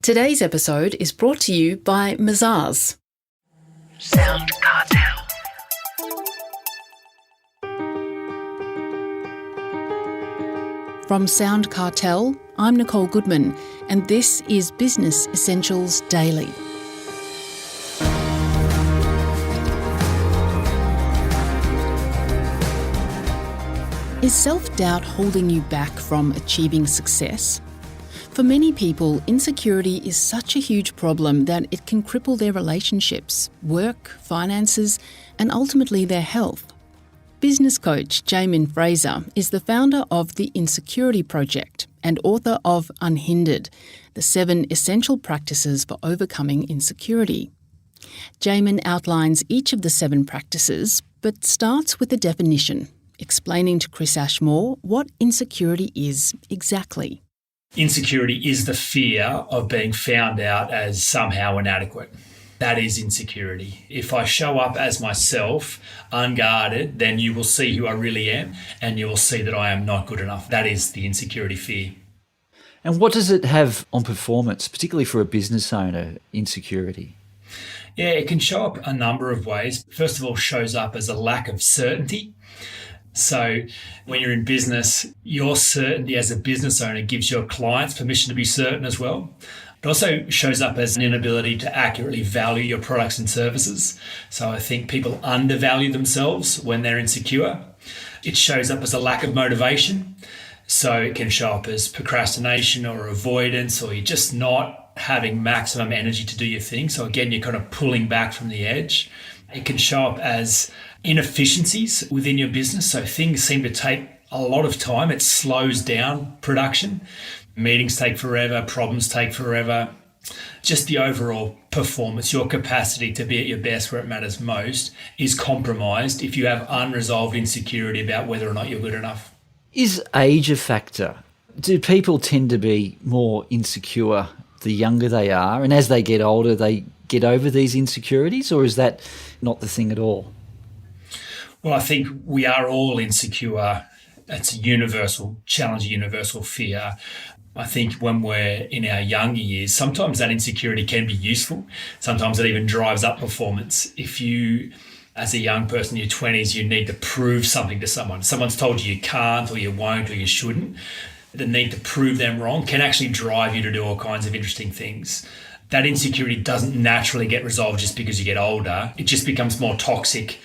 Today's episode is brought to you by Mazars. SoundCartel. From SoundCartel, I'm Nicole Goodman, and this is Business Essentials Daily. Is self-doubt holding you back from achieving success? For many people, insecurity is such a huge problem that it can cripple their relationships, work, finances, and ultimately their health. Business coach Jaemin Frazer is the founder of the Insecurity Project and author of Unhindered, the 7 essential practices for overcoming insecurity. Jamein outlines each of the 7 practices, but starts with a definition, explaining to Chris Ashmore what insecurity is exactly. Insecurity is the fear of being found out as somehow inadequate. That is insecurity. If I show up as myself, unguarded, then you will see who I really am and you will see that I am not good enough. That is the insecurity fear. And what does it have on performance, particularly for a business owner, insecurity? Yeah, it can show up a number of ways. First of all, shows up as a lack of certainty. So when you're in business, your certainty as a business owner gives your clients permission to be certain as well. It also shows up as an inability to accurately value your products and services. So I think people undervalue themselves when they're insecure. It shows up as a lack of motivation. So it can show up as procrastination or avoidance, or you're just not having maximum energy to do your thing. So again, you're kind of pulling back from the edge. It can show up as inefficiencies within your business. So things seem to take a lot of time. It slows down production. Meetings take forever, problems take forever. Just the overall performance, your capacity to be at your best where it matters most is compromised if you have unresolved insecurity about whether or not you're good enough. Is age a factor? Do people tend to be more insecure the younger they are, and as they get older, they get over these insecurities, or is that not the thing at all? Well, I think we are all insecure. It's a universal challenge, a universal fear. I think when we're in our younger years, sometimes that insecurity can be useful. Sometimes it even drives up performance. If you, as a young person in your 20s, you need to prove something to someone. Someone's told you can't or you won't or you shouldn't. The need to prove them wrong can actually drive you to do all kinds of interesting things. That insecurity doesn't naturally get resolved just because you get older. It just becomes more toxic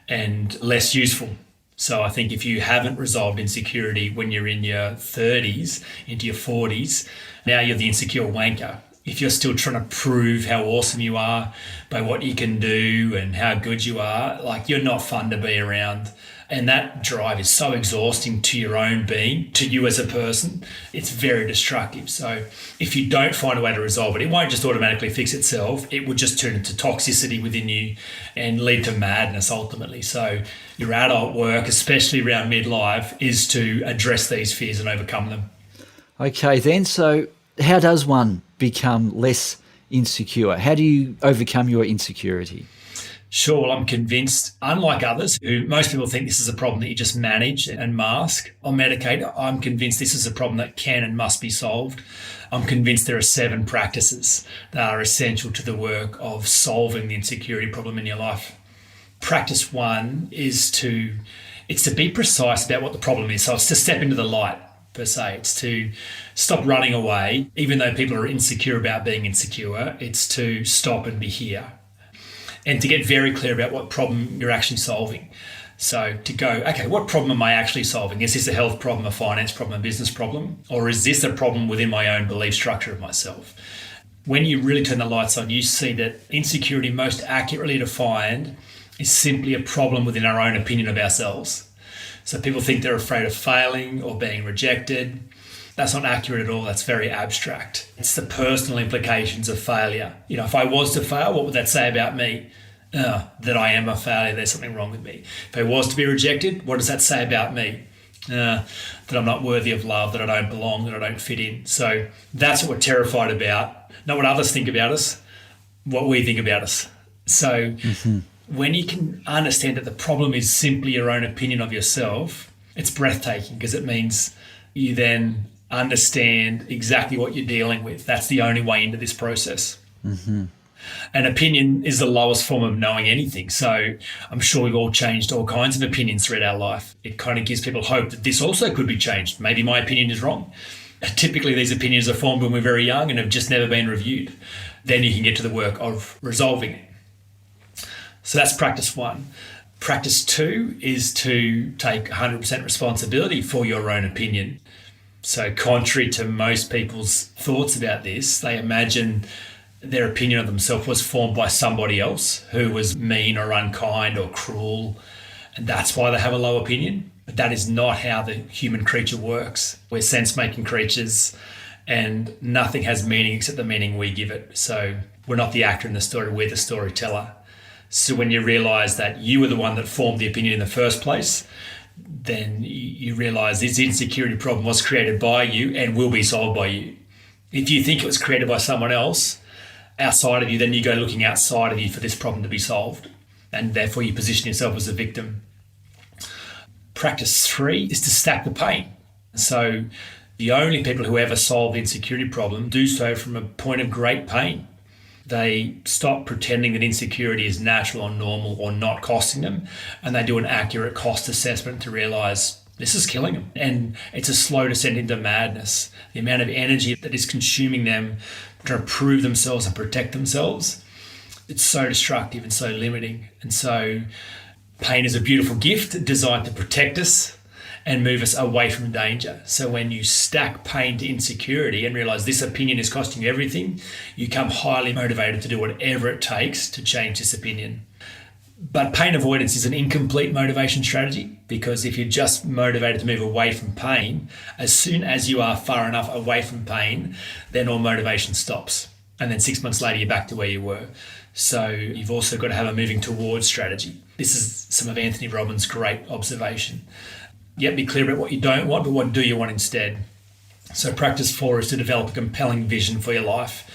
and less useful. So I think if you haven't resolved insecurity when you're in your 30s, into your 40s, now you're the insecure wanker. If you're still trying to prove how awesome you are by what you can do and how good you are, like, you're not fun to be around. And that drive is so exhausting to your own being, to you as a person. It's very destructive. So if you don't find a way to resolve it, it won't just automatically fix itself. It will just turn into toxicity within you and lead to madness ultimately. So your adult work, especially around midlife, is to address these fears and overcome them. Okay, then, so how does one become less insecure? How do you overcome your insecurity? Sure, well, I'm convinced, unlike others who most people think this is a problem that you just manage and mask or medicate, I'm convinced this is a problem that can and must be solved. I'm convinced there are 7 practices that are essential to the work of solving the insecurity problem in your life. Practice 1 is to be precise about what the problem is. So it's to step into the light, per se. It's to stop running away, even though people are insecure about being insecure. It's to stop and be here. And to get very clear about what problem you're actually solving. So to go, okay, what problem am I actually solving? Is this a health problem, a finance problem, a business problem? Or is this a problem within my own belief structure of myself? When you really turn the lights on, you see that insecurity, most accurately defined, is simply a problem within our own opinion of ourselves. So people think they're afraid of failing or being rejected. That's not accurate at all. That's very abstract. It's the personal implications of failure. You know, if I was to fail, what would that say about me? That I am a failure, there's something wrong with me. If I was to be rejected, what does that say about me? That I'm not worthy of love, that I don't belong, that I don't fit in. So that's what we're terrified about. Not what others think about us, what we think about us. So when you can understand that the problem is simply your own opinion of yourself, it's breathtaking, because it means you then understand exactly what you're dealing with. That's the only way into this process. Mm-hmm. An opinion is the lowest form of knowing anything. So I'm sure we've all changed all kinds of opinions throughout our life. It kind of gives people hope that this also could be changed. Maybe my opinion is wrong. Typically, these opinions are formed when we're very young and have just never been reviewed. Then you can get to the work of resolving it. So that's practice 1. Practice 2 is to take 100% responsibility for your own opinion. So contrary to most people's thoughts about this, they imagine their opinion of themselves was formed by somebody else who was mean or unkind or cruel, and that's why they have a low opinion. But that is not how the human creature works. We're sense-making creatures, and nothing has meaning except the meaning we give it. So we're not the actor in the story, we're the storyteller. So when you realise that you were the one that formed the opinion in the first place, then you realise this insecurity problem was created by you and will be solved by you. If you think it was created by someone else outside of you, then you go looking outside of you for this problem to be solved, and therefore you position yourself as a victim. Practice 3 is to stack the pain. So the only people who ever solve the insecurity problem do so from a point of great pain. They stop pretending that insecurity is natural or normal or not costing them, and they do an accurate cost assessment to realise this is killing them. And it's a slow descent into madness. The amount of energy that is consuming them to prove themselves and protect themselves, it's so destructive and so limiting. And so pain is a beautiful gift designed to protect us and move us away from danger. So when you stack pain to insecurity and realise this opinion is costing you everything, you become highly motivated to do whatever it takes to change this opinion. But pain avoidance is an incomplete motivation strategy, because if you're just motivated to move away from pain, as soon as you are far enough away from pain, then all motivation stops. And then 6 months later, you're back to where you were. So you've also got to have a moving towards strategy. This is some of Anthony Robbins' great observation. Yet be clear about what you don't want, but what do you want instead? So practice 4 is to develop a compelling vision for your life.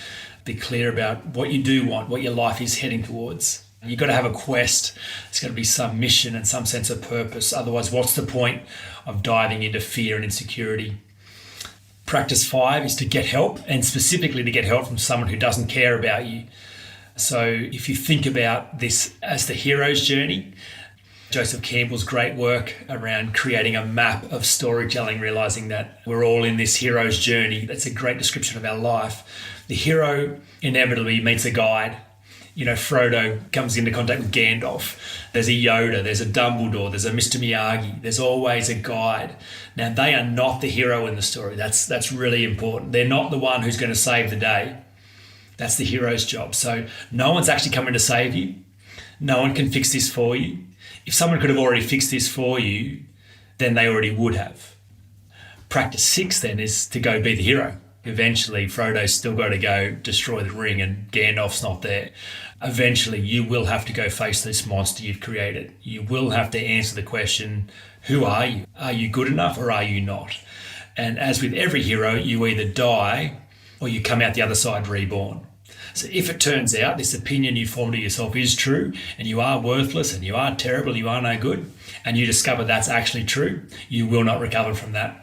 Be clear about what you do want, what your life is heading towards. You've got to have a quest. It's got to be some mission and some sense of purpose. Otherwise, what's the point of diving into fear and insecurity? Practice 5 is to get help, and specifically to get help from someone who doesn't care about you. So if you think about this as the hero's journey, Joseph Campbell's great work around creating a map of storytelling, realising that we're all in this hero's journey. That's a great description of our life. The hero inevitably meets a guide. You know, Frodo comes into contact with Gandalf. There's a Yoda, there's a Dumbledore, there's a Mr. Miyagi. There's always a guide. Now, they are not the hero in the story. That's really important. They're not the one who's going to save the day. That's the hero's job. So no one's actually coming to save you. No one can fix this for you. If someone could have already fixed this for you, then they already would have. Practice 6 then is to go be the hero. Eventually, Frodo's still got to go destroy the ring and Gandalf's not there. Eventually, you will have to go face this monster you've created. You will have to answer the question, who are you? Are you good enough or are you not? And as with every hero, you either die or you come out the other side reborn. So if it turns out this opinion you formed of yourself is true and you are worthless and you are terrible, you are no good, and you discover that's actually true, you will not recover from that.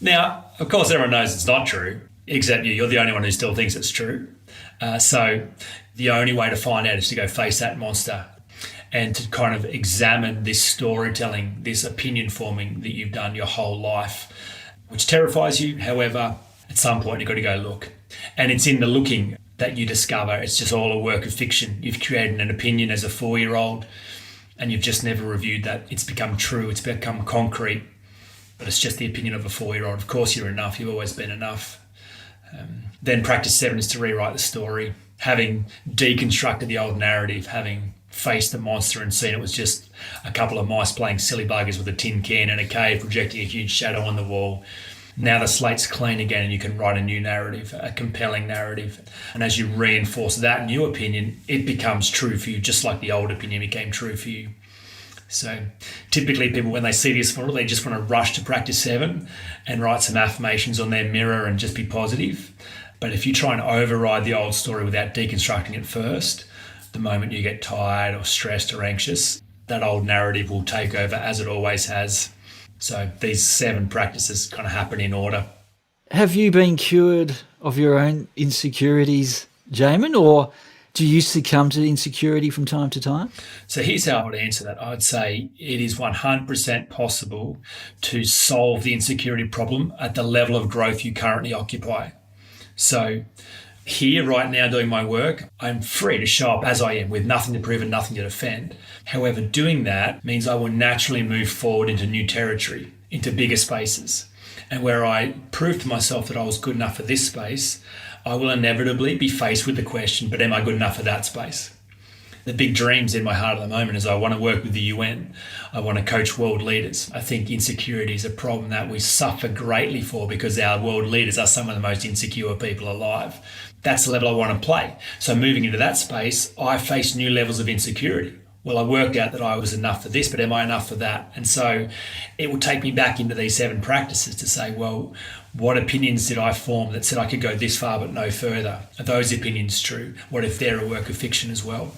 Now, of course, everyone knows it's not true, except you. You're the only one who still thinks it's true. So the only way to find out is to go face that monster and to kind of examine this storytelling, this opinion forming that you've done your whole life, which terrifies you. However, at some point you've got to go look. And it's in the looking that you discover it's just all a work of fiction. You've created an opinion as a 4-year-old and you've just never reviewed that. It's become true. It's become concrete. But it's just the opinion of a 4-year-old. Of course you're enough. You've always been enough. Then practice 7 is to rewrite the story. Having deconstructed the old narrative, having faced the monster and seen it was just a couple of mice playing silly buggers with a tin can in a cave projecting a huge shadow on the wall. Now the slate's clean again and you can write a new narrative, a compelling narrative. And as you reinforce that new opinion, it becomes true for you, just like the old opinion became true for you. So typically people, when they see this model, they just want to rush to practice 7 and write some affirmations on their mirror and just be positive. But if you try and override the old story without deconstructing it first, the moment you get tired or stressed or anxious, that old narrative will take over as it always has. So these 7 practices kind of happen in order. Have you been cured of your own insecurities, Jaemin, or do you succumb to insecurity from time to time? So here's how I would answer that. I would say it is 100% possible to solve the insecurity problem at the level of growth you currently occupy. So here right now doing my work, I'm free to show up as I am with nothing to prove and nothing to defend. However, doing that means I will naturally move forward into new territory, into bigger spaces. And where I prove to myself that I was good enough for this space, I will inevitably be faced with the question, but am I good enough for that space? The big dreams in my heart at the moment is I want to work with the UN. I want to coach world leaders. I think insecurity is a problem that we suffer greatly for because our world leaders are some of the most insecure people alive. That's the level I want to play. So moving into that space, I face new levels of insecurity. Well, I worked out that I was enough for this, but am I enough for that? And so it will take me back into these 7 practices to say, well, what opinions did I form that said I could go this far but no further? Are those opinions true? What if they're a work of fiction as well?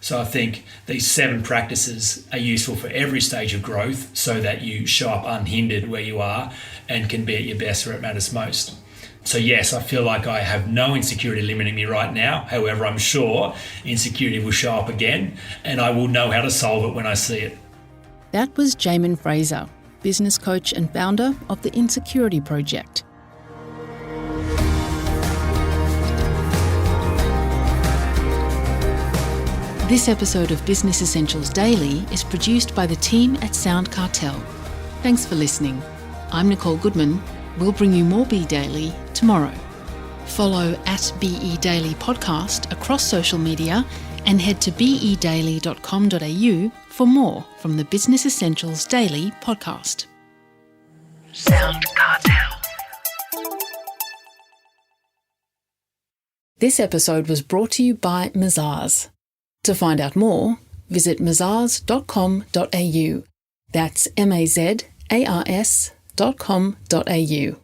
So I think these 7 practices are useful for every stage of growth so that you show up unhindered where you are and can be at your best where it matters most. So yes, I feel like I have no insecurity limiting me right now. However, I'm sure insecurity will show up again and I will know how to solve it when I see it. That was Jaemin Frazer, business coach and founder of the Insecurity Project. This episode of Business Essentials Daily is produced by the team at SoundCartel. Thanks for listening. I'm Nicole Goodman. We'll bring you more Be Daily tomorrow. Follow @BE Daily Podcast across social media and head to bedaily.com.au for more from the Business Essentials Daily podcast. SoundCartel. This episode was brought to you by Mazars. To find out more, visit mazars.com.au. That's mazars.com.au.